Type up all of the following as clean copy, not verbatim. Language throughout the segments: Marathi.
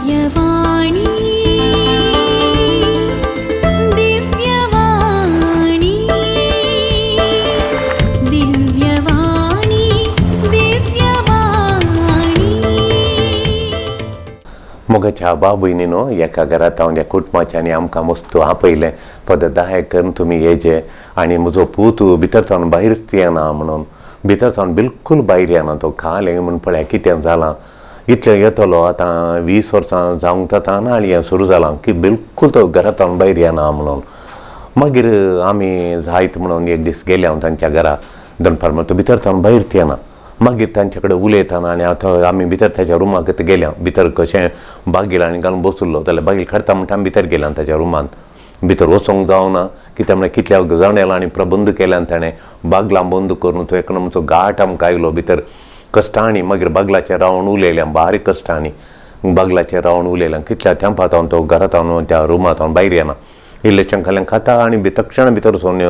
दिव्यवाणी दिव्यवाणी दिव्यवाणी दिव्यवाणी मोगाच्या बाबूयनीनो एका घरात हांव कुटुंबाच्यानी आमकां मस्तू आपयलें पद दाय करून तुमी येजे आनी म्हजो पूत भितर सावन भायरच येना म्हणून भितर सावन बिलकूल भायर येना तो खालें म्हूण पळय कितें जालां इतलें येतलो आतां 20 वर्सां जावंक जाता आनी हें सुरू जालां की बिलकूल तो घरांत सावन भायर येना म्हणून मागीर आमी जायत म्हणून एक दीस गेले हांव तांच्या घरा दनपार म्हणून तो भितर सावन भायर येना मागीर तांचे कडेन उलयतना आनी आतां आमी भितर ताच्या रुमाक गेल्या भितर कशें बागेल आनी घालून बसुल्लो जाल्यार बागेल काडटा म्हणटा आमी भितर गेल्या ताच्या रुमान भितर वचोंक जावना कित्याक म्हळ्यार कितल्या जणेलां आनी प्रबंध केल्यान ताणें बागलां बंद करून तो एक नंबरचो घाट आमकां आयलो भितर कश्टांनी मागीर बागलाचेर रावन उलयलें बारीक कश्टांनी बागलाचेर रावन उलयलें कितल्या तेंपात हांव तो घरांत हांव त्या रुमांत हांव भायर येना इल्लेशें खालें खाता आनी तक्षण भितर वचून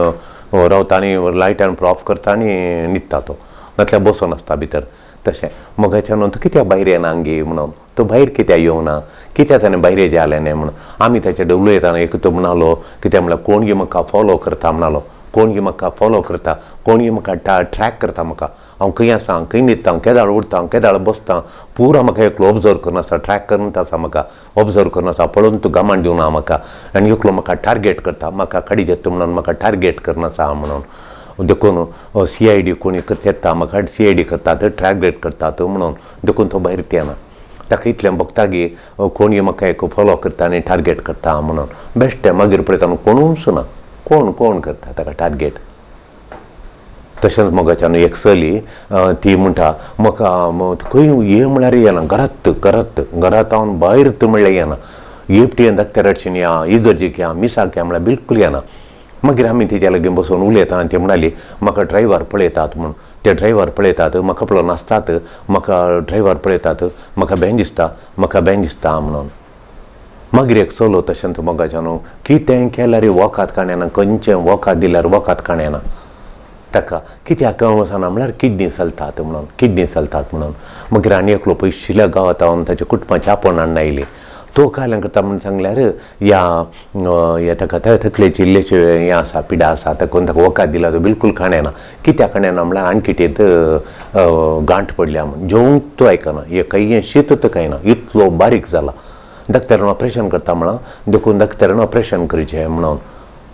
रावता आनी लायट आनी ऑफ करता आनी न्हिदता तो नातल्यार बसून आसता भितर तशें मोगाच्यान तो कित्याक भायर येना गे म्हणून तो भायर कित्याक येवना कित्याक ताणें भायर हेजें जालें न्ही म्हणून आमी ताचे कडेन उलयताना एक तो म्हणलो कित्याक म्हळ्यार कोण गे म्हाका फॉलो करता म्हणलो कोण गे म्हाका फॉलो करता कोण गे म्हाका ट्रॅक करता म्हाका हांव खंय आसा खंय न्हिदता केदाळ उठता केदाळ बसता पुरो म्हाका एकलो ऑब्जर्व करून आसा ट्रॅक करून आसा म्हाका ऑब्जर्व करून आसा पळोवन तूं गमान दिवना म्हाका आनी एकलो म्हाका टार्गेट करता म्हाका काडी जेता म्हणून म्हाका टार्गेट करून आसा म्हणून देखून CID कोणी येता म्हाका CID करतात ट्रॅक करतात म्हणून देखून तो भायर येना ताका इतलें बगता गे कोण म्हाका एक फॉलो करता आनी टार्गेट करता म्हणून बेश्टें मागीर पळयता कोणूच ना कोण करता ताका टार्गेट तशेंच मोगाच्यान एक चली ती म्हणटा म्हाका खंय ये म्हळ्यार येना घरांत हांव भायर म्हणल्यार येना एपटीएन दाखतेराडशीन या इगर्जेक या मिसाक या म्हळ्यार बिलकूल येना मागीर आमी तेच्या लागीं बसून उलयता आनी ती म्हणाली म्हाका ड्रायव्हर पळयतात म्हूण ते ड्रायव्हर पळयतात म्हाका पळोवन नासतात म्हाका ड्रायव्हर पळयतात म्हाका बेन दिसता म्हणून मागीर एक चलो तशेंच मोगाच्यान कितें केल्यार वोकात काणयना खंयचें वोकात दिल्यार वोकात काणयना ताका कित्याक वचना म्हळ्यार किडनी चलतात म्हणून मागीर आनी एकलो पयशिल्ल्या गांवांत हांव ताच्या कुटुंबाची आपोवन हाडून आयली तो कायलें करता म्हणून सांगल्यार या ताका तकलेची इल्लेशें हें आसा पिडा आसा ताका ताका वोकात दिला तो बिलकूल काणयना कित्याक काणयना म्हळ्यार आनी कितें गांठ पडल्या म्हूण जेवंक तो आयकना हे काही शीत खायना इतलो बारीक जाला दाक्तरान ऑपरेशन करता म्हळ्यार देखून दाक्तरान ऑपरेशन करचें म्हणून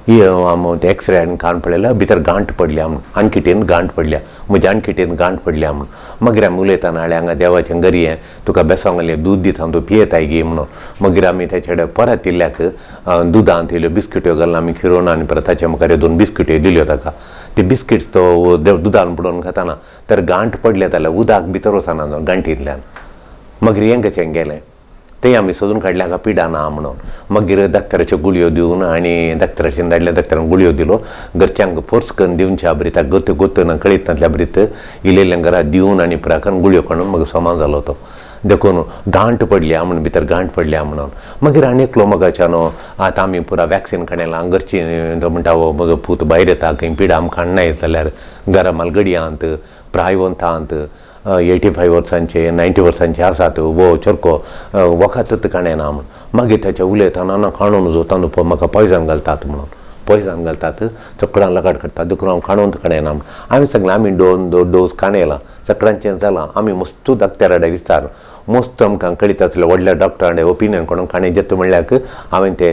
ते एक्सरे आनी काण पळयल्यार भितर गांठ पडल्या म्हूण आनकिटेन गांठ पडल्या म्हज्या आनकिटेन गांठ पडल्या म्हूण मागीर आमी उलयतना हाडलें हांगा देवाचें गरयें तुका बेसोंग घालें दूद दिता तूं पियेताय गे म्हणून मागीर आमी तेचे कडेन परत इल्ल्याक दुदांत इल्ल्यो बिस्किट्यो घालून आमी खिरोवन आनी परत ताचे मुखार 2 बिस्किट्यो दिल्यो ताका ते बिस्किट्स तो दुदान बुडोवन खाताना तर गांठ पडले जाल्यार उदक भितर वचना गांठींतल्यान मागीर हें कशें गेलें तें आमी सोदून काडल्या हाका पिडा ना म्हणून मागीर दाक्तराच्यो गुळयो दिवन आनी दाक्तराच्यान धाडल्या दाक्तरान गुळयो दिलो घरच्यांक फोर्स करून दिवच्या बरीत गोत ना कळीत नातल्या बरीत इल्लेल्या घरात दिवन आनी पुराकान गुळयो काडून मागीर सोमा जालो तो देखून गांठ पडल्या म्हणून भितर गांठ पडल्या म्हणून मागीर आनी एकलो मोगाच्यान आतां आमी पुरा वॅक्सीन काडयलां घरची म्हणटा म्हजो पूत भायर येता खंय पिडा आमकां हाडनाय जाल्यार घरा मालगडयांत प्रायवंतांत 85 वर्सांचे 90 वर्सांचे आसात वो चरको वखातच काणयना म्हूण मागीर ताच्या उलयतना ना काणून जोता न्हू म्हाका पॉयजन घालतात म्हणून पॉयजन घालतात चकडां लगाट करतात देखून हांव काणून काणयना म्हूण आमी सांगलें आमी 2 डोस काणयला चकडांचें जालां आमी मस्तू दाक्तराडे विचार मस्त आमकां कळीत आसलें व्हडल्या डॉक्टरांडे ओपिनियन कोण काणय जेता म्हणल्यार हांवें ते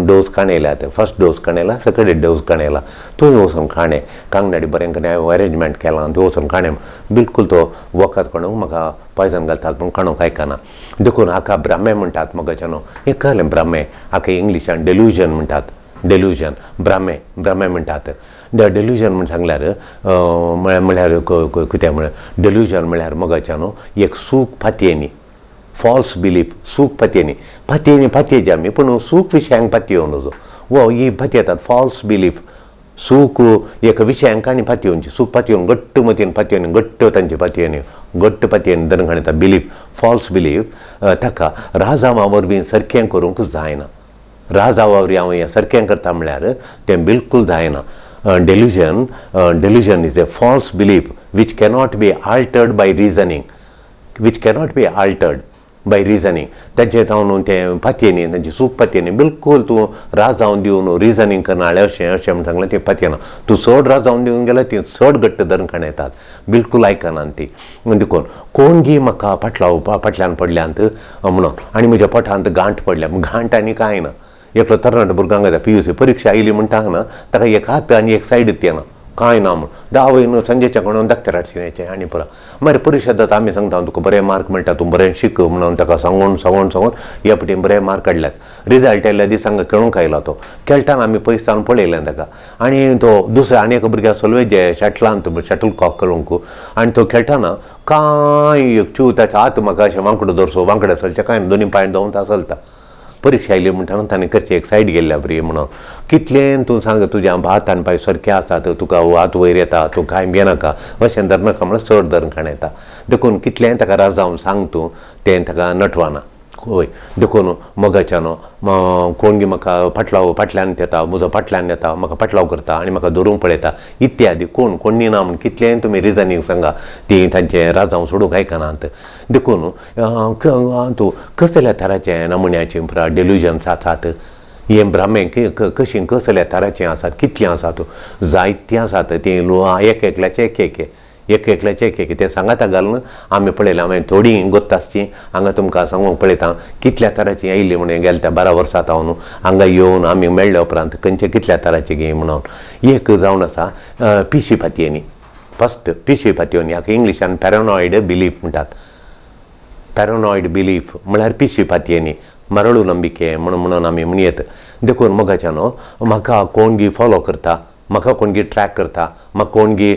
डोस काणयल्यात फर्स्ट डोस काणयला सेकंड डोस काणयला थंय वचून काणय कांगनाडी बरें करून हांवें अरेंजमेंट केलां थंय वचून काणय बिलकूल तो वखद कोणूक म्हाका पॉयजन घालतात पूण काणूक आयकना देखून हाका ब्राह्मे म्हणटात मोगाच्यान हें कळ्ळें ब्राह्मे हाका इंग्लिशान डेल्युजन म्हणटात डेल्युजन ब्राह्मे म्हणटात डेल्युजन म्हण सांगल्यार म्हळ्यार कितें म्हळ्यार डेल्युजन म्हळ्यार मोगाच्यान एक सूख फातयेनी फॉल्स बिलीफ सूख फातयेची आमी पूण सूख विशयांक फातयो नजो वो ही फातयतात फॉल्स बिलीफ सूख एक विशयांक आनी फातयोंची सूख फातयोन घट्ट मतीन फातयोनी घट्ट तांची फातयोनी घट्ट फातयोनी दर घालता बिलीफ फॉल्स बिलीफ ताका राजा वरवीं सारकें करूंक जायना राजा वावरी हांव हें सारकें करता म्हळ्यार तें बिलकूल जायना delusion is a false belief which cannot be altered by reasoning, which cannot be altered. By reasoning तेंचे जावन ते पातयेनी तेंचे सूप पातयेनी बिलकुल तूं रास जावन दिवन रिजनींग करनाळे अशें म्हणून सांगलें तें पातयना तूं चड रास जावन दिवंक गेल्यार ती चड घट्ट धरून खाण येतात बिलकुल आयकनात ती देखून कोण गी म्हाका फाटल्यान पडल्यांत म्हणून आनी म्हज्या पोटांत गांठ पडल्या गांठ आनी कांय ना एकलो तरणाटो भुरग्यांक येता PUC परीक्षा आयली म्हणटा ना ताका एक हात आनी एक सायड येना कांय ना म्हूण दावय संजेच्या कोणाक दाखतराचें आनी पळय मागीर परीक्षा जाता आमी सांगता तुका बरे मार्क मेळटा तूं बरें शिक म्हणून ताका सांगून ह्या फावटीन बरे मार्क काडल्यात रिजल्ट येयल्या दिसांक खेळूंक आयलो तो खेळटाना आमी पयसतान पळयलें ताका आनी तो दुसऱ्या आनी एका भुरग्याक सलवेजे शटलांत शटल कॉक खेळूंक आनी तो खेळटाना कांय ताच्या हात म्हाका अशें वांकडो धरसो वांकडे सरचे कांय दोनी पांय जावन ता चलता परीक्षा आयली म्हणटा ताणें करचें एक सायड गेल्ल्या बरी म्हणून कितलें तूं सांग तुज्या हात आनी पांय सारके आसात तुका हात वयर येता तूं कांय भियेनाका अशें धरनाका म्हणून चड धरून खाण येता देखून कितलें ताका रास जावन सांग तूं तें ताका नटवाना होय देखून मोगाच्यानो कोण गी म्हाका फाटल्यान येता म्हजो फाटल्यान येता म्हाका फाटलाव करता आनी म्हाका धरूंक पळयता इत्यादी कोणी ना म्हूण कितलें तुमी रिजनींग सांगा ती तांचें रास जावन सोडूंक आयकनात देखून तूं कसल्या तराचें नमुन्याचें पुरा डेल्युजन्स आसात हें भ्रामे कसल्या तराचें आसात कितलीं आसात जायतीं आसात तीं एकल्याचें एक ते सांगाता घालून आमी पळयलां मागीर थोडीं गोत्तासचीं हांगा तुमकां सांगूंक पळयता कितल्या तराचीं येयल्लीं म्हणून गेल्या त्या 12 वर्सां हांव हांगा येवन आमी मेळ्ळे उपरांत खंयचे कितल्या तराची गे म्हणून एक जावन आसा पिशी पातयेनी फस्ट पिशी पातयेनी हाका इंग्लिशान पॅरानॉयड बिलीफ म्हणटात पॅरानॉयड बिलीफ म्हळ्यार पिशी पातयेनी मरळू नंबिके म्हणून आमी म्हणयत देखून मोगाच्यानो म्हाका कोण गी फॉलो करता म्हाका कोणगी ट्रॅक करता म्हाका कोणगी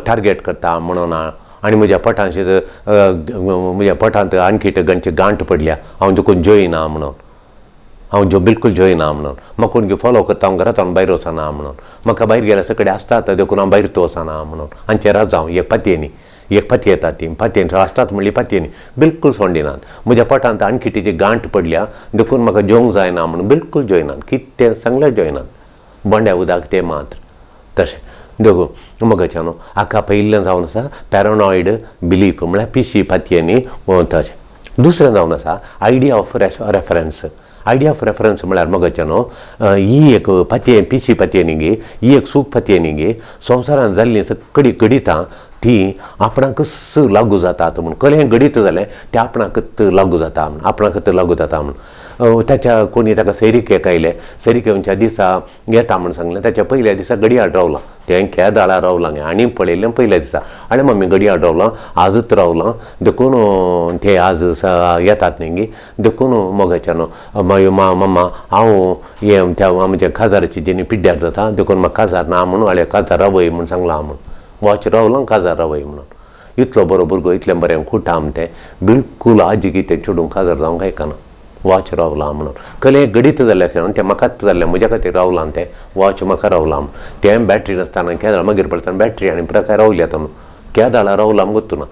टार्गेट करता म्हणून आनी म्हज्या पोटांत आणखी गांठ पडल्या हांव देखून जोयना म्हणून हांव बिलकुल जोयना म्हणून म्हाका कोणगी फॉलो करता हांव घरांतल्यान भायर वचना म्हणून म्हाका भायर गेल्यार सकडें आसतात देखून हांव भायर तो वचना म्हणून हांचे रास जावं एक पातयेनी एक पातय येता ती पातयेन आसतात म्हणली पातयेनी बिलकुल सोंडिनात म्हज्या पोटांत आणखी तिची गांठ पडल्या देखून म्हाका जेवंक जायना म्हणून बिलकुल जोयनात कितें सांगल्यार जोयनात बोंड्या उदक ते मात्र तशें देखून मोगाच्यानो हाका पयिल्लें जावन आसा पॅरानॉयड बिलीफ म्हळ्यार पिशी पातयेनी तशें दुसरें जावन आसा idea of reference idea of reference म्हळ्यार मोगाच्यानो ही एक पिशी पातयेनी गे ही एक सूख पातयेनी गे संवसारांत जाल्लीं सगळीं गणितां ती आपणाकच लागू जातात म्हूण कलें गणीत जालें तें आपणाकच लागू जाता म्हूण आपणाकच लागू जाता म्हूण ताच्या कोणी ताका सैरीकेक आयले सैरीकेच्या दिसा येता म्हूण सांगलें ताच्या पयल्या दिसा गडयाड रावलां तें केदाळा रावलां आनी पळयलें पयल्या दिसा आनी मम्मी गडयाड रावलां आजूच रावलां देखून ते आज येतात न्ही देखून मोगाच्यानो मम्मा हांव हें त्या आमच्या काजाराची जेनी पिड्ड्यार जाता देखून म्हाका काजार ना म्हणून हांवें काजार रावय म्हूण सांगलां म्हूण वॉच रावलां काजार रावय म्हणून इतलो बरो भुरगो इतलें बरें खुटा तें बिलकुल आजी कितें चेडूंक काजार जावंक आयकना वॉच रावलां म्हणून कलें गडीत जाल्ल्या खेळून तें म्हाकाच जाल्लें म्हज्या खातीर रावलां तें वॉच म्हाका रावलां म्हणून तें बॅटरी नासतना केदाळ मागीर पडटाना बॅटरी आनी प्रकार रावली आतां केदाळा रावलां म्हणून ना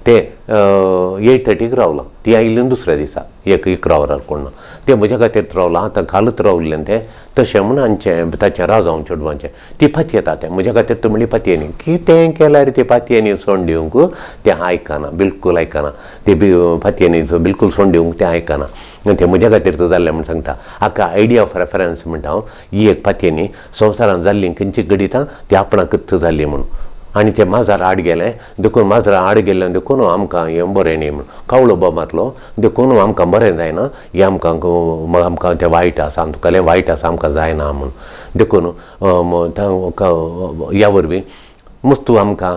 ते 8:30 रावलां ती आयिल्ली दुसऱ्या दिसा 11 वरार कोण ना तें म्हज्या खातीर रावलां आतां घालत रावल्लें तें तशें म्हूण हांचें ताचें राव जावन चेडवांचें ती पातय येता तें म्हज्या खातीर तूं म्हणली पातयेनी कितें केल्यार ती पातयेनी सोंड दिवंक तें आयकना बिलकुल आयकना ती पातयेनी बिलकुल सोंड दिवंक तें आयकना तें म्हज्या खातीर तूं जाल्लें म्हूण सांगता हाका आयडिया ऑफ रेफरन्स म्हणटा हांव ही एक पातयेनी संवसारांत जाल्लीं खंयची गणितां ती आपणाकच जाल्लीं म्हणून आनी तें माजर आड गेलें देखून माजरां आड गेल्लें देखून आमकां हें बरें न्ही म्हूण कावळो मारलो देखून आमकां बरें जायना हें आमकां तें वायट आसा तुकालें वायट आसा आमकां जायना म्हूण देखून ह्या वरवीं मस्तू आमकां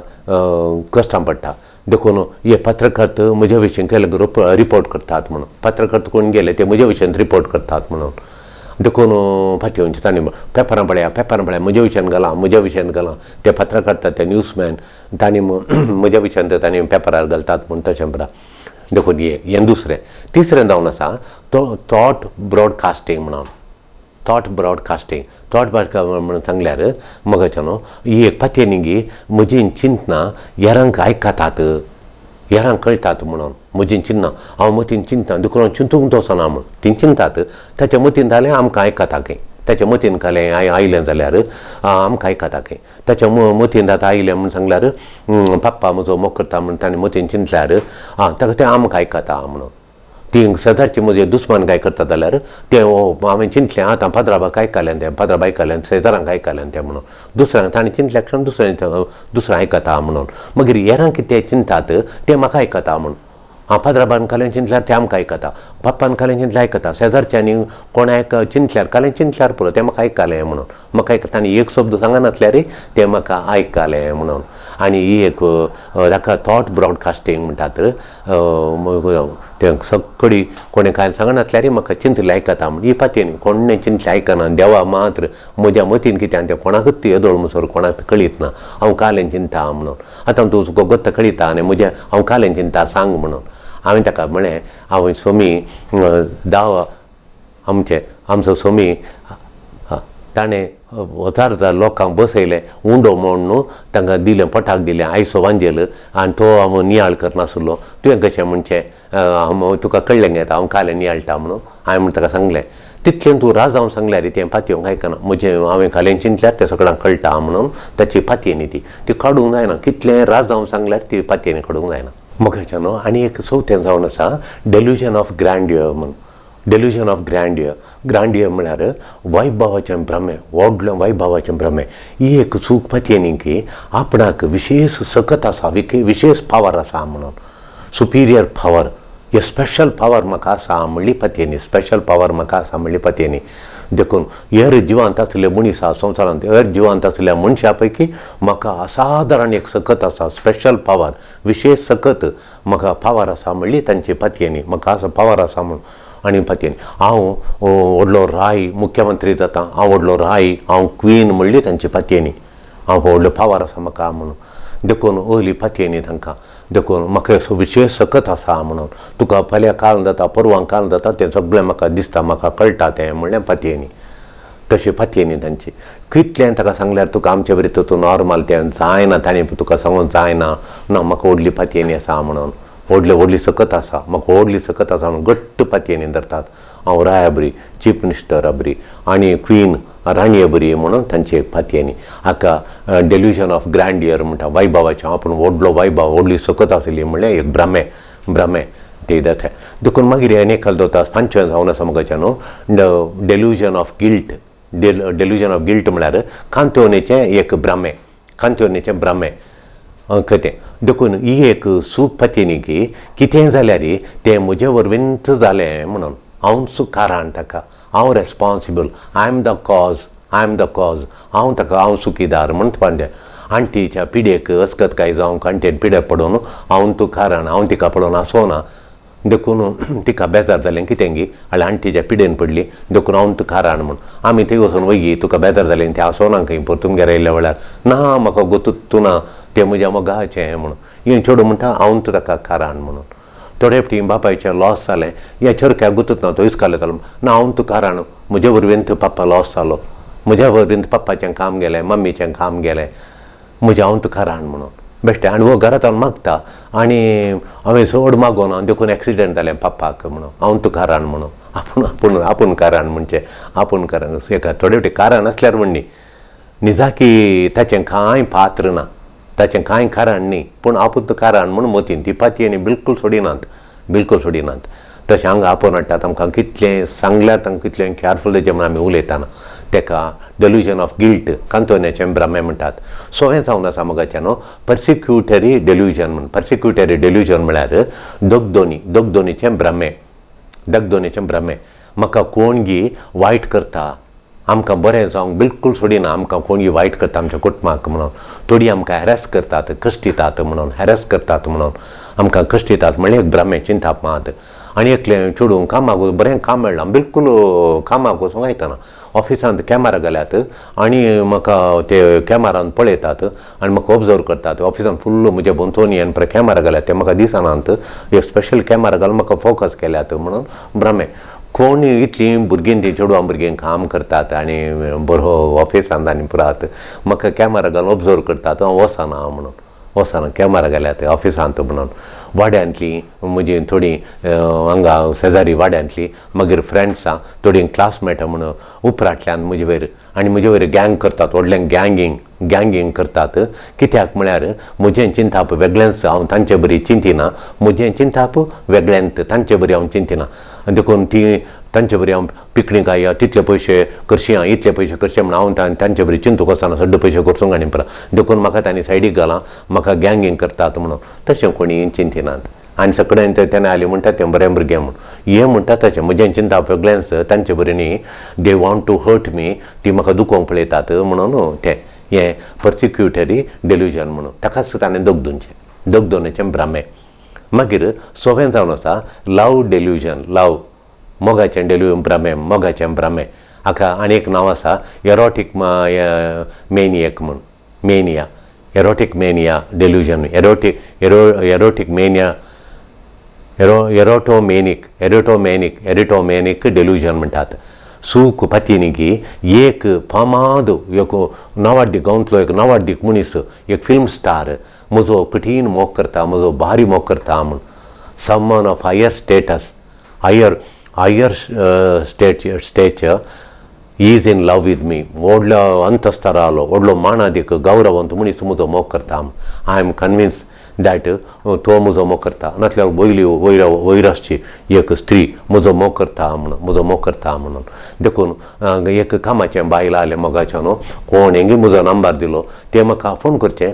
कश्टां पडटा देखून हे पत्रकर्त म्हजे विशीं केले रिपोर्ट करतात म्हणून पत्रकर्त कोण गेले ते म्हजे विशीं रिपोर्ट करतात म्हणून देखून पातयेवंचे तांणी पेपरां पळया म्हज्या विशयान घालां ते पत्रकर्ता ते न्यूजमॅन तांणी म्हज्या विशयान तांणी पेपरार घालतात म्हूण तशें पळय देखून हें दुसरें तिसरें जावन आसा तो थॉट ब्रॉडकास्टींग म्हणून थॉट ब्रॉडकास्टींग म्हणून सांगल्यार मोगाच्यानो ही एक पातयेनी गी म्हजीं चिंतनां हेरांक आयकतात हेरांक कळटात म्हणून म्हजीं चिंतनां हांव मतीन चिंतता देखून हांव चिंतूंक वचना म्हूण तीं चिंतात ताच्या मतीन जालें आमकां आयकता खंय ताच्या मतीन कालें आयलें जाल्यार आमकां आयकता खंय ताच्या मतीन आतां आयलें म्हूण सांगल्यार पप्पा म्हजो मोग करता म्हूण ताणें मतीन चिंतल्यार ताका तें आमकां आयकता म्हणून ती शेजारची म्हजे दुस्मान काय करता जाल्यार ते हांवें चिंतलें आतां पाद्राबाक आयकलें तें पाद्राबा आयकलें शेजारांक आयकलें तें म्हणून दुसऱ्यांक ताणें चिंतल्या क्षण दुसरें आयकता म्हणून मागीर हेरांक कितें चिंतात तें म्हाका आयकता म्हणून हांव पाद्राबान कालें चिंतल्यार तें आमकां आयकता पप्पान कालें चिंतल्यार आयकता शेजारच्यांनी कोणाक चिंतल्यार कालें चिंतल्यार पुरो तें म्हाका आयकलें म्हणून म्हाका आयकता आनी एक शब्द सांगनासल्यार तें म्हाका आयकलें म्हणून आनी ही एक ताका थॉट ब्रॉडकास्टींग म्हणटात तें सगळी कोणें कांय सांगनासल्यार म्हाका चिंतलें आयकता म्हणून ही पातयेनी कोणें चिंतलें आयकना देवा मात्र म्हज्या मतीन कितें आनी तें कोणाकूच ती येदोळ मुसोर कोणाक कळीत ना हांव कालें चिंता म्हणून आतां तूं तुका गोत्त कळिता आनी म्हजें हांव कालें चिंता सांग म्हणून हांवें ताका म्हळें हांवें सोमी आमचो सोमी ताणें 1000 लोकांक बसयलें उंडो म्हूण न्हू तांकां दिलें पोटाक दिलें आयसो वांजेल आनी तो हांव नियाळ करनासलो तुवें कशें म्हणचें तुका कळ्ळें घेता हांव कालें नियाळटा म्हणून हांवें म्हण ताका सांगलें तितलें तूं राजावन सांगल्यार तें पातयेवंक आयकना म्हजें हांवें कालें चिंतल्यार तें सगळ्यांक कळटा म्हणून ताची पातयेनी ती काडूंक जायना कितलें राजावन सांगल्यार ती पातयेनी काडूंक जायना मगाच्या न्हू आनी एक चवथें जावन आसा डेल्युजन ऑफ ग्रँड्युअर म्हणून डेल्युजन ऑफ ग्रँड्युअर म्हळ्यार वैभवाचें भ्रमे व्हडलें वैभवाचें भ्रमे ही एक चूक पातयेनी की आपणाक विशेश सकत आसा विशेष पावर आसा म्हणून सुपिरियर पावर हे स्पेशल पावर म्हाका आसा म्हणली पातयेनी स्पेशल पावर म्हाका आसा म्हणली पातयेनी देखून हेर जिवांत आसले मनीस आसा संवसारांत हेर जिवांत आसल्या मनशा पैकी म्हाका असाधारण एक सकत आसा स्पेशल पावर विशेष सकत म्हाका पावर आसा म्हणली तांची पातयेनी म्हाका असो पावर आसा म्हणून आनी पातयेनी हांव व्हडलो राय मुख्यमंत्री जाता हांव व्हडलो राय हांव क्वीन म्हणली तांची पातयेनी हांव व्हडलो पावर आसा म्हाका म्हणून देखून ओली पातयेनी तांकां देखून म्हाका विशेष सकत आसा म्हणून तुका फाल्यां काल जाता परवां काल जाता तें सगळें म्हाका दिसता म्हाका कळटा तें म्हणलें पातयेनी तशें पातयेनी तांची कितलें ताका सांगल्यार तुका आमचे बरी तूं नॉर्मल तें जायना ताणें तुका सांगून जायना ना म्हाका व्हडली पातयेनी आसा म्हणून व्हडली सकत आसा म्हाका व्हडली सकत आसा म्हणून घट्ट पातयेनी धरतात हांव राया बरी चीफ मिनिस्टर बरी आनी क्वीन राणी बरी म्हणून तांची एक पातयेनी हाका डेल्युजन ऑफ ग्रँड्युअर म्हणटा वैभवाचें आपूण व्हडलो वैभव व्हडली सकत आसली म्हणल्यार एक भ्रमे ते जाता देखून मागीर आनी एक जाता सांजचें जावन आसा म्हाकाच्या न्हू डेल्युजन ऑफ गिल्ट म्हळ्यार कांतोवणेचें एक भ्रमे कतें देखून ही एक सूख पातयेनी की कितें जाल्यार तें म्हजे वरवींच जालें म्हणून हांवच कारण ताका हांव responsible I am the cause हांव सुखीदार म्हणून पांड्या आंटीच्या पिडेक अस्कतकाय जावं आंटेन पिडे पडून हांव तूं कारण हांव तिका पडून आसोना देखून तिका बेजार जालें कितें गी हाल्या आंटीच्या पिडेन पडली देखून हांव तूं कारण म्हूण आमी थंय वचून वयगी तुका बेजार जालें तें आसोना खंय तुमगेर येयल्या वेळार ना म्हाका गोतूच ना तें म्हज्या मोगाचें म्हणून हें चेडूं म्हणटा हांव तूं ताका कारण म्हणून थोडे फावटी बापायचें लॉस जालें ह्या चरक्याक गुतूच ना तो इस्काले जालो ना हांव तूं कारण म्हजे वरवीं पप्पा लॉस जालो म्हज्या वरवीं पप्पाचें काम गेलें मम्मीचें काम गेलें म्हजें हांव तूं कारण म्हणून बेश्टें आनी वो घरांत मागता आनी हांवें चड मागोन देखून एक्सिडेंट जालें पप्पाक म्हणून हांव तूं कारण म्हणून आपूण कारण म्हणचें आपूण कारण एका थोडे फावटी कारण आसल्यार म्हणणी निजाकी ताचें कांय पात्र ना ताचें कांय कारण न्ही पूण आपूण तूं कारण म्हणून मतीन ती पातयेनी बिलकूल सोडिनात तशें हांगा आपोवन हाडटात आमकां कितलें सांगल्यार तांकां कितलें केअरफूल तेजें म्हण आमी उलयताना तेका डेल्युजन ऑफ गिल्ट कांतोवण्याचें भ्रमे म्हणटात सो हें जावन आसा मोगाचें न्हू पर्सिक्युटरी डेल्युजन म्हळ्यार दोगदोनीचें भ्रमे म्हाका कोण गी वायट करता आमकां बरें जावंक बिलकूल सोडिना आमकां कोण वायट करता आमच्या कुटुंबाक म्हणून थोडी आमकां हॅरेस करतात कश्टितात म्हणून आमकां कश्टितात म्हणल्यार एक भ्रमे चिंताप मात आनी एकलें चेडूं कामाक बरें काम मेळना बिलकूल कामाक वचूंक आयकना ऑफिसांत कॅमेरा घाल्यात आनी म्हाका ते कॅमेरान पळयतात आनी म्हाका ऑब्जर्व करतात ऑफिसान फुल्ल म्हजे बोंतोनी आनी परत कॅमेरा घाल्यात ते म्हाका दिसनात एक स्पेशल कॅमेरा घालून म्हाका फोकस केल्यात म्हणून भ्रमे कोण इतलीं भुरगीं ती चेडवां भुरगीं काम करतात आनी बरो ऑफिसांत आनी पुरात म्हाका कॅमेरा घालून ऑब्जर्व करतात हांव वचना कॅमेरा घाल्यात ऑफिसांत म्हणून वाड्यांतलीं म्हजीं थोडीं हांगा शेजारी वाड्यांतलीं मागीर फ्रेंड्सां थोडीं क्लासमेटां म्हणून उपरांतल्यान म्हजे वयर गँग करतात व्हडलें गँगींग करतात कित्याक म्हळ्यार म्हजें चिंताप वेगळेंच हांव तांचे बरी चिंतिना म्हजें चिंताप वेगळ्यांत तांचे बरी हांव चिंतिना देखून ती तांचे बरी हांव पिकनिका या तितले पयशे करशी इतले पयशे करशे म्हण हांव तांचे बरी चिंतूक वचना सड्ड पयशे करसूंक आनी परा देखून म्हाका तांणी सायडीक घालां म्हाका गँगींग करतात म्हणून तशें कोणी चिंतिनात आनी सगळें तेन्ना आली म्हणटा तें बरें भुरगें म्हूण हें म्हणटा तशें म्हजें चिंताप वेगळेंच तांचे बरी न्ही they want to hurt me ती म्हाका दुखोवंक पळयतात म्हणून तें हें पर्सिक्युटरी डेल्युजन म्हणून ताकाच ताणें दोगदोनेचें भ्रामे मागीर सोवें जावन आसा लव डेल्युजन लव मोगाचें मोगाचें भ्रामे हाका आनी एक नांव आसा एरोटीक मेनियक म्हूण मेनिया एरोटीक मेनिया डेल्युजन एरोटीक मेनिया एरोटोमेनिक डेल्युजन म्हणटात सूख पत्नीकी एक फामाद एक नवाड्डीक गांवतलो एक नवाड्डीक मनीस एक फिल्म स्टार म्हजो कठीण मोग करता म्हजो भारी मोग करता म्हूण someone of higher status higher stature is in love with me ಒಡ್ಲ ಅಂತಸ್ತರಾलो ಒಡ್लो मानादीक गौरवंत मनीस म्हजो मोग करता आय एम कन्विन्स दॅट तो म्हजो मोग करता नातल्यार वयरासची एक स्त्री म्हजो मोग करता म्हणून देखून एक कामाचें बायल आलें मोगाचें न्हू कोणेंगी म्हजो नंबर दिलो ते म्हाका फोन करचें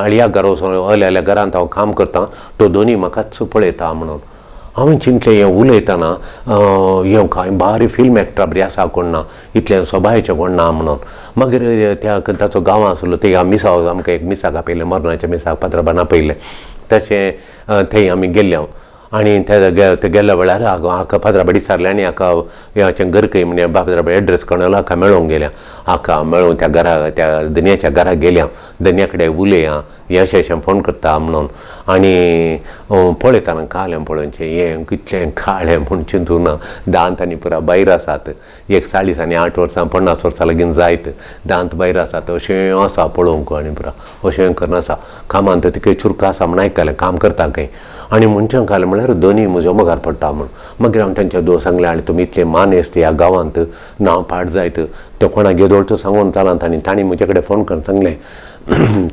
अळया घरा वचून जाल्यार घरांत हांव काम करता तो दोनी म्हाकाच पळयता म्हणून हांवें चिंतलें हें उलयतना हें कांय बारी फिल्म एक्टर बरी आसा कोण ना इतलें सोबायेचें कोण ना म्हणून मागीर त्या ताचो गांव आसलो ते मिसाक आमकां एक मिसाक आपयलें मरणाच्या मिसाक पात्राबान आपयलें तशें थंय आमी गेल्ले आनी ते गेल्ल्या वेळार हाका फातराबाडी विचारलें आनी हाका हाचें घर खंय म्हणजे फातराबाडी एड्रेस कळलो हाका मेळोवंक गेल्या हाका मेळून त्या घरा त्या धन्याच्या घरा गेल्या धन्या कडेन उलया हें अशें फोन करता म्हणून आनी पळयतना काळें पळोवचें हें कितलें काळें म्हूण चिंतून दांत आनी पुरा भायर आसात एक 40 आनी 8 वर्सां 50 वर्सां लागीं जायत दांत भायर आसात अशें आसा पळोवंक आनी पुरा अशें करनासा कामांत तिके चुरक आसा म्हूण आयकलें काम करता खंय आनी मनशां काल म्हळ्यार दोनी म्हज्या मोगार पडटा म्हूण मागीर हांव तांच्या दोन सांगलें आनी तुमी इतले मानेस्त ह्या गांवांत नांव पाड जायत ते कोणाक येदोळचो सांगून चलत आनी तांणी म्हजे कडेन फोन करून सांगलें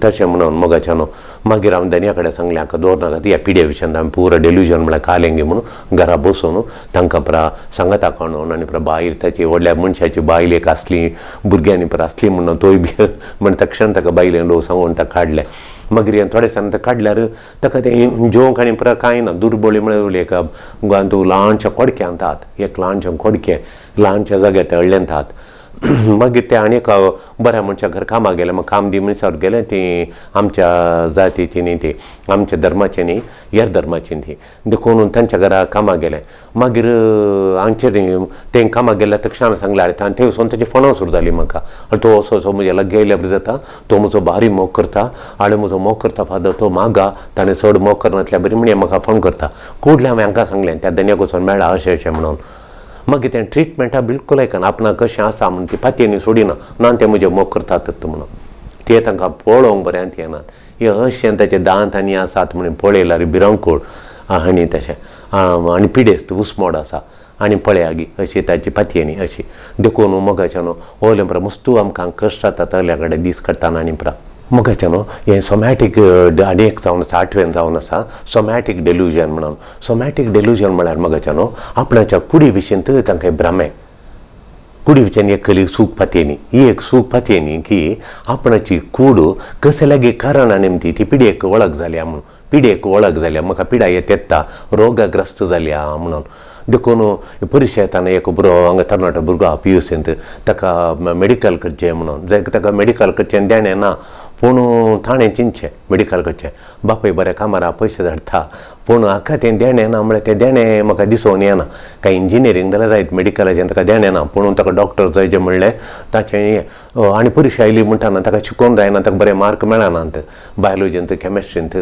तशें म्हणून मोगाच्यान मागीर हांव धन्या कडेन सांगलें हाका दवरनाका ह्या पिड्या विशयान हांवें पुरो डेल्युजन म्हळ्यार कालेंगे म्हणून घरा बसून तांकां पुरा सांगता कोणून आनी पुरा बायल ताची व्हडल्या मनशाची बायल एक आसली भुरग्यांनी पुरा आसली म्हणून तोय बी म्हण तक्षण ताका बायलेन लोक सांगून ताका काडलें मागीर हें थोडे दिसान ताका काडल्यार ताका तें जेवंक आनी पुरा कांय ना दुर्बळी म्हळ्यार एक तूं ल्हानशें कोडक्यांत आहात एक ल्हानशें कोडकें ल्हानशें जाग्यार ते हळ्ळेंत आहात मागीर ते आनी एक बऱ्या मनशा घर कामाक गेले म्हाका काम दी मनशार गेले ती आमच्या जातीची न्ही ती आमच्या धर्माची न्ही हेर धर्माची न्ही देखून तांच्या घरा कामाक गेले मागीर हांगचे तें कामाक गेल्या तक्षण सांगलें आनी थंय वचून ताची फोणां सुरू जाली म्हाका तो असो म्हजे लागीं गेल्या बरी जाता तो म्हजो भारी मोग करता आनी म्हजो मोग करता फादर तो मागा ताणें चड मोग करनातल्या बरी म्हण म्हाका फोन करता कुडलें हांवें हांकां सांगलें त्या धन्याक वचून मेळ्ळा अशें म्हणून मागीर तें ट्रिटमेंटा बिलकुल आयकना आपणाक कशें आसा म्हणून ती पातयेनी सोडिना ना ते म्हजे मोग करतात म्हणून ते तांकां पळोवंक बऱ्यांत येनात हे अशें ताचे दांत आनी आसात म्हणून पळयल्यार भिरांकूळ आनी तशें आनी पिडेस्त उसमोड आसा आनी पळयागी अशी ताची पातयेनी अशी देखून मोगाच्यान ओले पुरा मस्तू आमकां कश्ट जाता तल्या कडेन दीस काडटाना आनी पुरा मोगाचें हें सोमॅटीक आनी एक जावन आसा 8वें जावन आसा सोमॅटीक डेल्युजन म्हणून सोमॅटीक डेल्युजन म्हळ्यार मोगाचें आपणाच्या कुडी विशींत तांकां भ्रमे कुडी विच्यान एक कली सूख पातयेनी ही एक सूख पातयेनी की आपणाची कूड कशे लागी कारण नेमती ती पिड्येक वळख जाल्या म्हणून पिड्येक वळख जाल्या म्हाका पिडा येता रोगग्रस्त जाल्या म्हणून देखून परीक्षा येताना एक बरो हांगा तरणाटो भुरगो आहा PUCंत ताका मेडिकल करचें म्हणून जाय ताका मेडिकल करचें देणें ना पूण ताणें चिंतचें मेडिकल करचें बापूय बऱ्या कामार पयशे धाडटा पूण हाका तें देणें ना म्हळ्यार तें देणें म्हाका दिसून येना कांय इंजिनियरींग जाल्यार जायत मेडिकलाचें ताका देणें ना पूण ताका डॉक्टर जाय जें म्हणलें ताचें हें आनी परीक्षा आयली म्हणटाना ताका शिकोवंक जायना ताका बरे मार्क मेळनात बायोलॉजींत कॅमिस्ट्रींत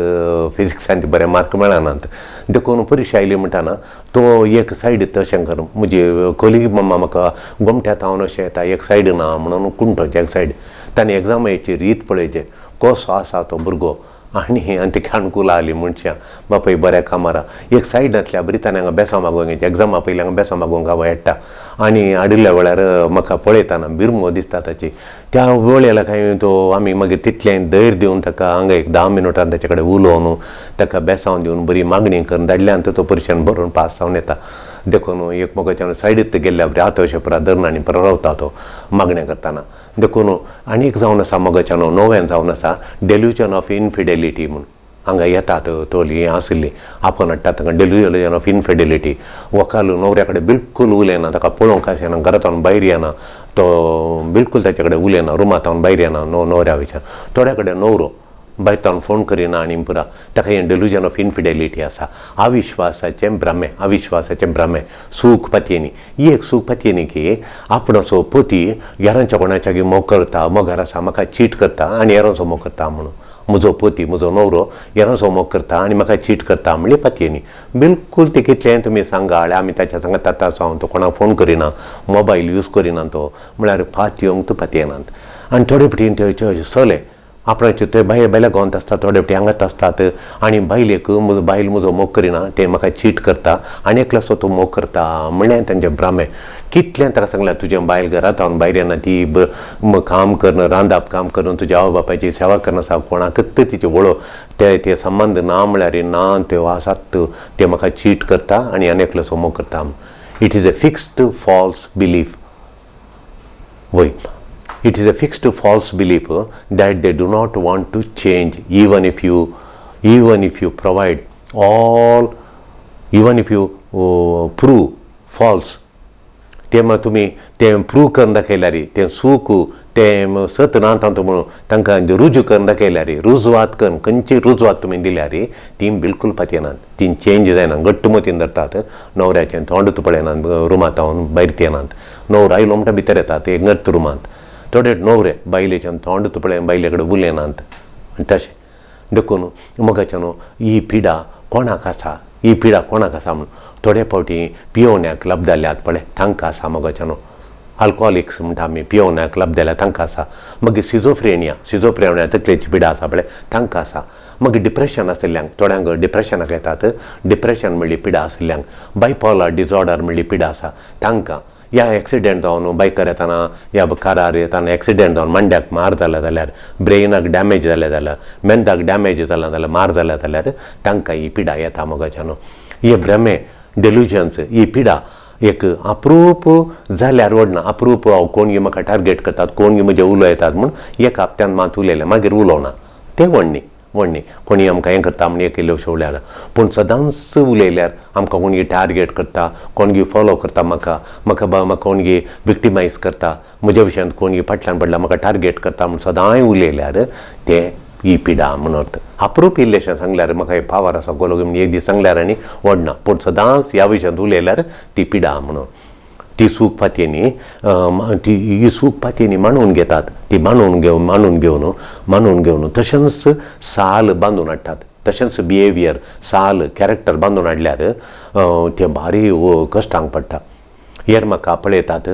फिजिक्सांत बरे मार्क मेळनात देखून परीक्षा आयली म्हणटाना तो एक सायड तशें कर म्हजी कोलीग मम्मा म्हाका गोमट्यात हांव अशें येता एक सायड ना म्हणून कुंटोचें एक सायड ताणें एग्जामेची रीत पळयचें कसो आसा तो भुरगो आनी ती खाणकुला आली मनशां बापाय बऱ्या कामारा एक सायडांतल्या बरितान हांगा बेसां मागोवंक एग्जामा पयलीं हांगा बेसां मागोवंक हांव येता आनी आडिल्ल्या वेळार म्हाका पळयतना बिरमो दिसता ताची त्या वेळेला काय तो आमी मागीर तितलें धैर्य दिवन ताका हांगा एक 10 मिनटान ताचे कडेन उलोवन ताका बेसांव दिवन बरी मागणी करून धाडल्यान तो परिक्षण बरोवन पास जावन येता देखून एकमेकाच्या सायडीत गेल्ल्या बरी आतोशे पुरा धरून आनी परत रावता तो मागणें करतना देखून आनी एक जावन आसा मोगाच्यान नव्यान जावन आसा डेल्युजन ऑफ इनफिडेलिटी म्हूण हांगा येतात तोली हें आशिल्ली आपोवन हाडटा ताका डेल्युजन ऑफ इनफिडेलिटी व्हंकल न्हवऱ्या कडेन बिलकूल उलयना ताका पळोवंक आसना घरांतल्यान भायर येना तो बिलकूल ताचे कडेन उलयना रुमांतल्यान भायर येना न्हवऱ्या विचार थोड्या कडेन न्हवरो भायरतावन फोन करिना आनी पुरा ताका हें डेल्युजन ऑफ इनफिडेलिटी आसा अविश्वासाचें भ्रमे सूख पत्येनी ही एक सूख पत्येनी की आपणाचो पती यारांच्या कोणाच्या मोग करता मोगार आसा म्हाका चीट करता आनी हेरांचो मोग करता म्हणून म्हजो पती म्हजो न्हवरो हेरांचो मोग करता आनी म्हाका चीट करता म्हणली पत्येनी बिलकूल ते कितलें तुमी सांगाळ आमी ताच्या सांगात ताता सावन तो कोणाक फोन करिना मोबायल यूज करिना तो म्हळ्यार पातयेंक तूं पत्येनात आनी थोडे फावटी ते चले आपणाचे ते भायल्या गोंत आसता थोडे फावटी हांगात आसतात आनी बायलेक बायल म्हजो मोग करिना ते म्हाका चीट करता आनी एकल्याचो तूं मोग करता म्हणलें तेंचें भ्रामे कितलें ताका सांगलें तुजें बायल घरांत भायर येना ती काम करून रांदप काम करून तुज्या आवय बापायची सेवा करना आसा कोणाकच तिचे वळो ते संबंध ना म्हळ्यार ना त्यो आसात ते म्हाका चीट करता आनी आनी एकल्याचो मोग करता it is a fixed false belief वय It is a fixed false belief that they do not want to change even if you provide all, even if you prove false. तें तुमी तें प्रूव करून दाखयल्यार तें सूख तें सत ना म्हणून तांकां रुजू करून दाखयल्यार रुजवात करून खंयची रुजवात तुमी दिल्यार ती बिलकूल पत्यनात ती चेंज जायना घट्टमतीन धरतात न्हवऱ्याचें तोंड पळयनात रुमांत भायर येनात न्हवरो आयलो म्हणटा भितर येतात एक घट्ट रुमांत थोडे न्हवरे बायलेच्यान तोंड तुपळें बायले कडेन उलयनात आनी तशें देखून मोगाच्यान ही पिडा कोणाक आसा म्हूण थोडे फावटी पियोवण्याक लब जाल्यात पळय तांकां आसा मोगाच्यान अल्कोहॉलिक्स म्हणटा आमी पियोवण्याक लब जाल्यार तांकां आसा मागीर सिजोफ्रेनिया तकलेची पिडा आसा पळय तांकां आसा मागीर डिप्रेशन आशिल्ल्यांक थोड्यांक डिप्रेशनाक येतात डिप्रेशन म्हणली पिडा आशिल्ल्यांक बायपोलर डिजॉर्डर म्हणली पिडा आसा तांकां या एक्सिडेंट जावन बायकार येताना या कारार येताना एक्सिडेंट जावन मांड्याक मार जाला जाल्यार ब्रेनाक डॅमेज जालें जाल्यार मेंदाक डॅमेज जाला जाल्यार मार जाला जाल्यार तांकां ही पिडा येता मोगाच्यान हे भ्रमे डेल्युजन्स ही पिडा एक अप्रूप जाल्यार व्हडना अप्रूप हांव कोण म्हाका टार्गेट करतात कोण म्हजे उलो येतात म्हूण एक हप्त्यान मात उलयलें मागीर उलोवना तें व्हडणी कोणी आमकां हें करता म्हण एक इल्लो शेवल्यार पूण सदांच उलयल्यार आमकां कोणगी टार्गेट करता कोणगी फॉलो करता म्हाका कोणगी विक्टिमायज करता म्हज्या विशयान कोणगी फाटल्यान पडला म्हाका टार्गेट करता म्हूण सदांय उलयल्यार तें ही पिडा म्हणून अर्थ अप्रूप इल्लेशें सांगल्यार म्हाका एक पावर आसा कोलो एक दीस सांगल्यार आनी व्हडना पूण सदांच ह्या विशयांत उलयल्यार ती पिडा म्हणून ती सूख पातयेनी ही सूख पातयेनी मांडून घेतात ती मांडून घेवन तशेंच साल बांदून हाडटात तशेंच बिहेवियर साल कॅरेक्टर बांदून हाडल्यार ते भारी कश्टांक पडटा हेर म्हाका पळयतात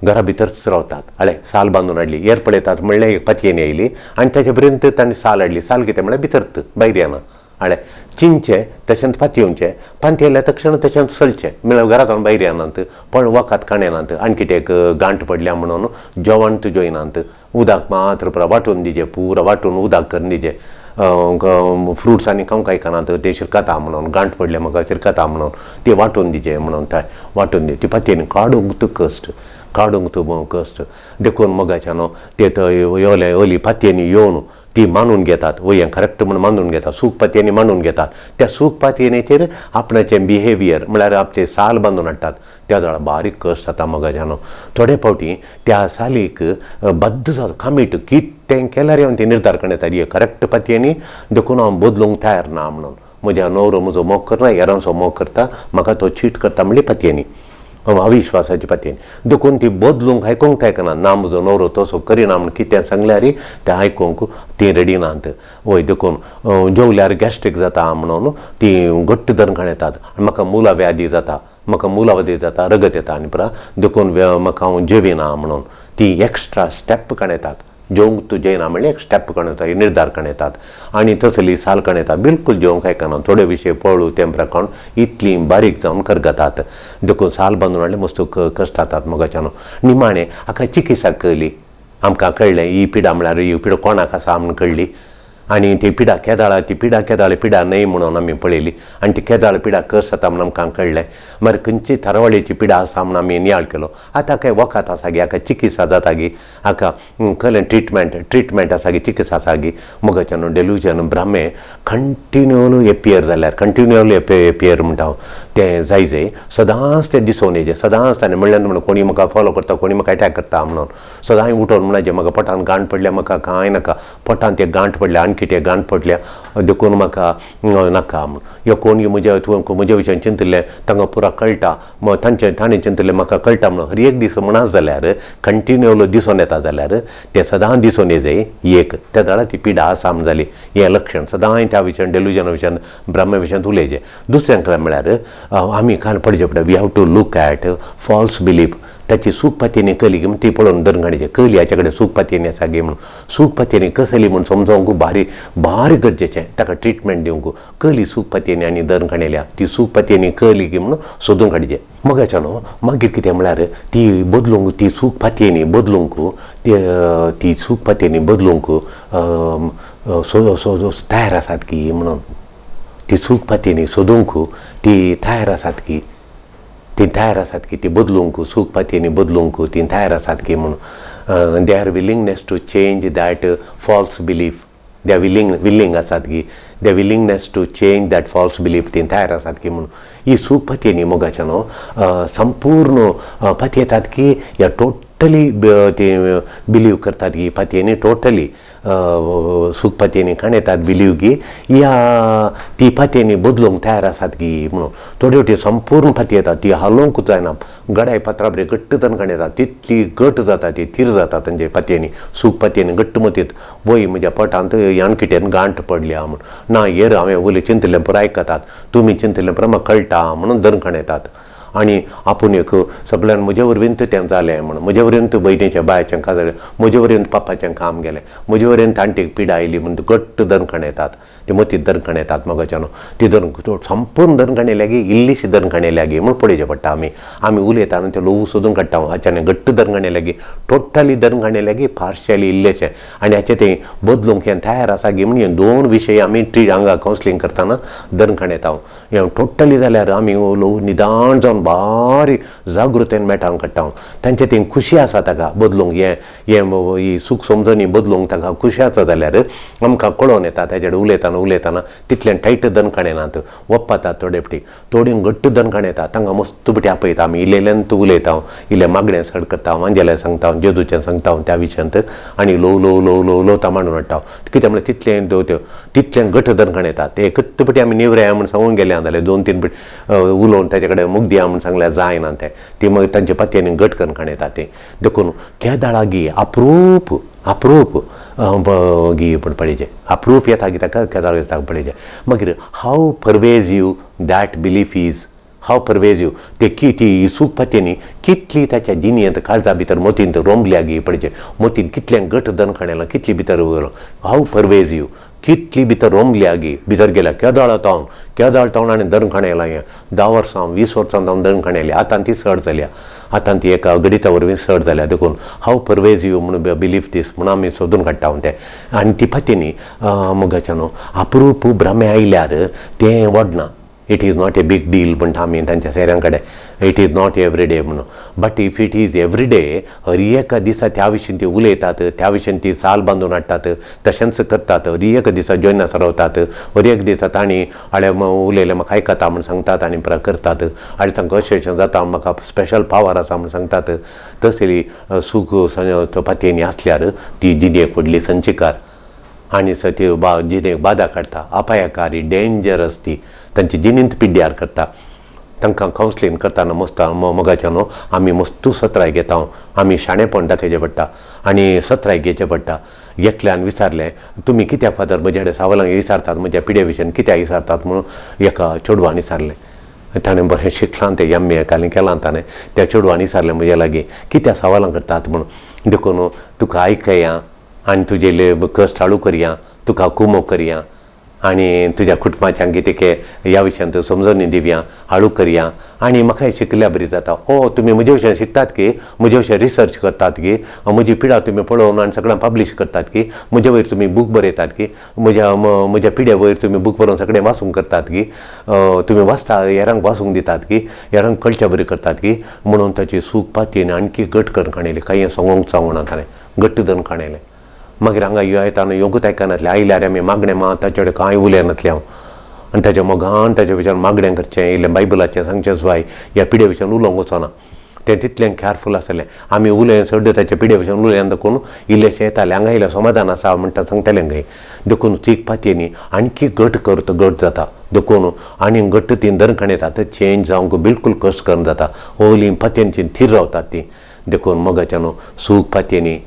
घरा भितरच रावतात हळे साल बांदून हाडली हेर पळयतात म्हणल्यार एक पतयेनी येयली आनी ताचे पर्यंत तांणी साल हाडली साल कितें म्हळ्यार भितरत भायर येना हळे चिंचे तशेंच पातयेवचें पांत येयल्यार तक्षण तशेंच चलचें म्हळ्यार घरांतल्यान भायर येनात पण वखात काणयनात आनी कितें गांठ पडल्या म्हणून जेवण जेयनात उदक मात्र पुरा वांटून दिजें पुरा वांटून उदक करून दिजें फ्रुट्स आनी खावंक आयकनात ते शिरकता म्हणून गांठ पडले म्हाका शिरकता म्हणून ते वांटून दिजें म्हणून थंय वांटून दी ती पातयेनी काडूंक तूं कश्ट देखून मोगाच्यान ते थंय ओली पातयेनी येवन ती मानून घेतात हें करेक्ट म्हूण मानून घेतात सूख पातयेनी मांडून घेतात त्या सूख पातयेनीचेर आपणाचें बिहेवियर म्हळ्यार आपले साल बांदून हाडटात त्या जाळा बारीक कश्ट जाता मोगाच्यान थोडे फावटी त्या सालीक बद्द जाता कामीट कितें केल्यार हांव ती निर्धार करता येता करेक्ट पातयेनी देखून हांव बदलूंक तयार ना म्हणून म्हज्या न्हवरो म्हजो मोग करना हेरांचो मोग करता म्हाका तो चीट करता म्हणली पातयेनी अविश्वासाची पातयेनी देखून ती बदलूंक आयकूंक आयकना ना म्हजो न्हवरो तसो करिना म्हूण कितें सांगल्यार तें आयकूंक ती रेडी नात वय देखून जेवल्यार गॅस्ट्रीक जाता म्हणून ती घट्ट धरून येतात आनी म्हाका मुलाव्याधी जाता रगत येता आनी पुरा देखून म्हाका हांव जेविना म्हणून ती एक्स्ट्रा स्टेप काडयतात जेवंक तूं जेयना म्हणल्यार एक स्टेप करून येता निर्धार करून येतात आनी तसली साल करून येता बिलकुल जेवंक आयकना थोडे विशय पळू तें प्रकाण इतली बारीक जावन करगतात देखून साल बांदून हाडले मस्त कश्ट जातात मोगाच्यान निमाणें हाका चिकित्सा केली आमकां कळ्ळें ही पिडा म्हळ्यार ही पिडा कोणाक आसा म्हूण कळ्ळी आनी ती पिडा केदाळा ती पिडा न्हय म्हणून आमी पळयली आनी ती केदाळ पिडा कस जाता म्हूण आमकां कळ्ळें मागीर खंयची थारावळेची पिडा आसा म्हूण आमी नियाळ केलो आतां काय वखद आसा गी हाका चिकित्सा जाता गी हाका खरें ट्रिटमेंट आसा गी चिकित्सा आसा गी मोगाच्यान डेल्युजन भ्रामे कंटिन्यूली एपियर जाल्यार कंटिन्यूली एपियर म्हणटा हांव तें जाय सदांच तें दिसून येजें सदांच ताणें म्हणलें म्हणून कोणी म्हाका फॉलो करता कोणी म्हाका अटॅक करता म्हणून सदां उठोन म्हणजें म्हाका पोटान गांठ पडल्या म्हाका कांय नाका पोटान तें गांठ पडल्या आनी कितें गांठ पडल्या देखून म्हाका नाका म्हूण ह्यो कोण म्हज्या विशयान चिंतलें तांकां पुरा कळटा ताणें चिंतलें म्हाका कळटा म्हणून हर एक दीस म्हणा जाल्यार कंटिन्यूलो दिसून येता जाल्यार तें सदां दिसून येजय एक त्या दाळा ती पिडा आसा म्हूण जाली हें लक्षण सदां त्या विशयान डेल्युजना विशयान भ्राम्या विशयान उलयचें दुसऱ्यां कडेन म्हळ्यार आमी काल पडचे पडटा we have to look at false belief ताची सूखपातीनी कली म्हूण ती पळोवन दरंगाणीचें कली हाचे कडेन सूखपातीनी आसा गे म्हणून सूखपातीनी कसली म्हूण समजोवंक भारी गरजेचें ताका ट्रिटमेंट दिवंक कली सूखपातीनी आनी दरंगाणेल्या ती सूखपातीनी कली गे म्हणून सोदून काडचें मोगाच्यान मागीर कितें म्हळ्यार ती बदलूंक ती सूखपातीनी बदलूंक ती सूखपातीनी बदलूंक तयार आसात की म्हणून ती सूखपातीनी सोदूंक ती तयार आसात की ती बदलूंक सूखपातीनी बदलूंक ती तयार आसात की म्हणून they are willingness to change that false belief they are willing आसात की they willingness to change that false belief ती तयार आसात की म्हणून ही सूखपातीनी मोगाच्यान संपूर्ण पाती येतात की ह्या टोटली ती बिलीव करतात की पातयेनी टोटली सूखपातयेनी काण येतात बिलीव की या ती पातयेनी बदलूंक तयार आसात की म्हणून थोड्यो ती संपूर्ण पाती येतात ती हालोवंक जायना गडाय पात्रा बरें घट्ट तन काण येतात तितली घट जाता ती थीर जाता तांचे पातयेनी सूखपातयेनी घट्ट मतीत वय म्हज्या पोटांत याणकिटेन गांठ पडल्या म्हूण ना हेर हांवें उलय चिंतलें पुरो आयकतात तुमी चिंतलें पुरो म्हाका कळटा म्हणून दरकाण येतात आनी आपूण एक सगळ्यान म्हजे वरवींत तें जालें म्हणून म्हजे वरवींत भयणीच्या बायाचें काजालें म्हजे वरवींत पापाचें काम गेलें म्हजे वरवींत आंटीक पिडा आयली म्हणून घट्ट दरकाण येतात ती मतींत दरकाण येतात मोगाच्यान ती संपूर्ण दरकाण येयल्या गी इल्लीशी दरकाण येयल्या गी म्हूण पळोवचें पडटा आमी उलयता आनी तें लोव सोदून काडटा हाच्यान घट्ट दरकाण येयल्या गी टोटली दरकाण येयल्या गी पार्शियली इल्लेशें आनी हाचें तें बदलूंक हें तयार आसा गी म्हण हे दोन विशय आमी हांगा कावन्सिलींग करतना दरकाण येता हें टोटली जाल्यार आमी लोव निदान जावन बारीक जागृतेन मेटावन काडटा तांचें तें खुशी आसा ताका बदलूंक ही सूख समजणी बदलूंक ताका खुशी आसा जाल्यार आमकां कळोवन येता ताचे कडेन उलयतना तितलें टायट दनकाण येनात वप्पातात थोडे पटी थोडी घट्ट दनकाण येता तांकां मस्त पटी आपयता आमी इल्लेल्यान तूं उलयता इल्लें मागणें सड करता वांजेलें सांगता जेजूचें सांगता त्या विशयांत आनी लो तामाडून हाडटा कित्याक म्हळ्यार तितलें घट्ट दनकाण येता ते एकच पटी आमी निवऱ्या म्हूण सांगून गेले जाल्यार 2-3 पटी उलोवन ताचे कडेन मुख दिया म्हूण सांगल्यार जायना तें ती मागीर तांचे पातयेनी घट कणकाण येता तें देखून केदाळा गी अप्रूप गी पडचें अप्रूप येता गी ताका केदाळ येता पडचें मागीर हाव परवेजीव दॅट बिलीफ इज हाव परवेजीव ते ती सूख पातयेनी कितली ताच्या जिणयेंत काळजा भितर मोतींत रोंबल्या गी पडचें मोतीन कितलें घट दनकाण येलां कितली भितर हाव परवेजीव कितली भितर रोंबल्या गी भितर गेल्या केदाळ तावन आनी दनकाण येलां हें 10 वर्सां 20 वर्सां जावन दनकाण येयली आतां ती सड जाल्या आतां ती एका गणिता वरवीं सड जाल्या देखून हाव परवेजीव म्हणून बिलीफ दीस म्हणून आमी सोदून काडटा तें आनी ती पातयेनी मोगाच्यान अप्रूप भ्रमे आयल्यार तें वडना it is not a big deal म्हणटा आमी तांच्या सेऱ्यां कडेन it is not every day म्हणून but if it is every day हर एका दिसा त्या विशयी ती उलयतात त्या विशयी ती साल बांदून हाडटात तशेंच करतात हर एक दिसा जॉयना सरवतात हर एक दिसा तांणी उलयलें म्हाका आयकता म्हूण सांगतात आनी करतात आनी तांकां अशें जाता म्हाका स्पेशल पावर आसा म्हूण सांगतात तसली सूख पातयेनी आसल्यार ती जिणेक व्हडली संचिकार आनी ती जिणेक बाधा काडटा अपायकारी डेंजरस ती तांची जिणेंत पिड्ड्यार करता तांकां कावन्सिलींग करतना मस्त मोगाच्यान आमी मस्तू सत्राय घेता आमी शाणेपण दाखयचें पडटा आनी सत्राय घेवचें पडटा एकल्यान विचारलें तुमी कित्याक फादर म्हजे कडेन सवालांक विचारतात म्हज्या पिड्या विशयी कित्याक विचारतात म्हणून एका चेडवान विचारलें ताणें बरें शिकलां तें MA कालीं केलां ताणें त्या चेडवान विचारलें म्हजे लागीं कित्याक सवालां करतात म्हणून देखून तुका आयकया आनी तुजेले कश्ट हाळू करया, तुका कुमो करया आनी तुज्या कुटुंबाच्यांक कितें के ह्या विशयान तूं समजोनी दिवया, हाळू करया आनी म्हाकाय शिकल्या बरी जाता. तुमी म्हजे विशयान शिकतात की, म्हजे विशयान रिसर्च करतात की, म्हजी पिडा तुमी पळोवन आनी सगळ्यांक पब्लीश करतात की, म्हजे वयर तुमी बूक बरयतात की, म्हज्या पिड्या वयर तुमी बूक बरोवन सगळें वाचूंक करतात की, तुमी वाचता हेरांक वाचूंक दितात की, हेरांक कळच्या बरी करतात की, म्हणून ताची सूख पातयेन आणकी घट करून काणयली. काही सांगूंक सांगूना ताणें घट्ट धरून काणयलें. मागीर हांगा यो येताना योगूच आयकनासलें. आयल्यार आमी मागणें मा ताचे कडेन कांय उलयनासलें हांव. आनी ताच्या मोगान ताच्या विशयान मागणें करचें, इल्लें बायबलाचें सांगचें सुवाय ह्या पिड्या विशयान उलोवंक वचना. तें तितलें केअरफूल आसलें. आमी उलय सड्ड ताच्या पिड्या विशयान उलयन देखून इल्लेशें येतालें. हांगा इल्लें समाधान आसा म्हणटा सांगतालें खंय. देखून सीख पातयेनी आणकी घट जाता. देखून आनी घट्ट ती धरून काणयता तर चेंज जावंक बिलकूल कश्ट करून जाता. ओली पातयेनची थीर रावतात ती. देखून मोगाच्यान सूख पातयेनी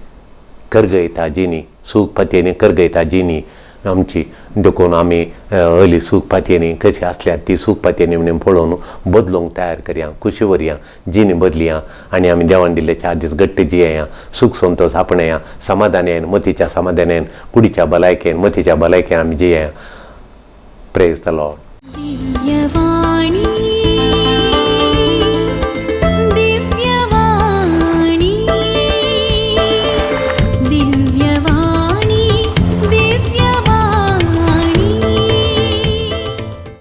करगयता जिनी, सूख पातयेनी करगयता जिनी आमची. देखून आमी हली सूख पातयेनी कशी आसल्यार ती सूख पातयेनी म्हणून पळोवन बदलूंक तयार करया, खुशी व्हरया, जिनी बदलया आनी आमी देवान दिल्ले 4 दीस घट्ट जियेया, सूख संतोश आपणया, समाधानान, मतीच्या समाधानान, कुडीच्या भलायकेन, मतीच्या भलायकेन आमी जियेया. Praise the Lord.